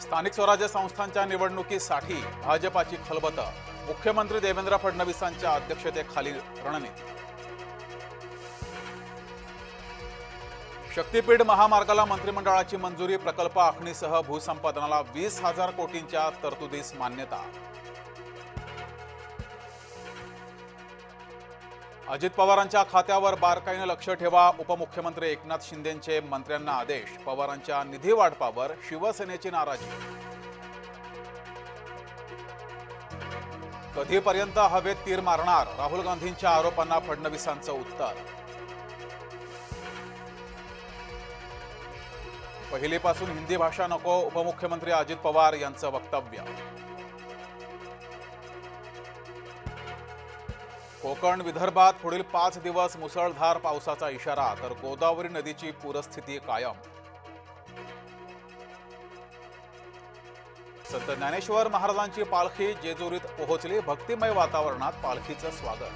स्थानिक स्वराज्य संस्थांच्या निवडणुकीसाठी भाजपाची खलबत। मुख्यमंत्री देवेंद्र फडणवीसांच्या अध्यक्षतेखाली रणनीती। शक्तीपीठ महामार्गाला मंत्रिमंडळाची मंजुरी। प्रकल्प आखणीसह भूसंपादनाला 20,000 कोटींच्या तरतुदीस मान्यता। अजित पवारांच्या खात्यावर बारकाईने लक्ष ठेवा। उपमुख्यमंत्री एकनाथ शिंदेंचे मंत्र्यांना आदेश। पवारांच्या निधी वाटपावर शिवसेनेची नाराजी। कधीपर्यंत हवेत तीर मारणार? राहुल गांधींच्या आरोपांना फडणवीसांचं उत्तर। पहिलीपासून हिंदी भाषा नको, उपमुख्यमंत्री अजित पवार यांचं वक्तव्य। कोकण विदर्भात पुढील 5 दिवस मुसळधार पावसाचा इशारा, तर गोदावरी नदीची पूरस्थिती कायम। संत ज्ञानेश्वर महाराजांची पालखी जेजुरीत पोहोचली। भक्तिमय वातावरणात पालखीचं स्वागत।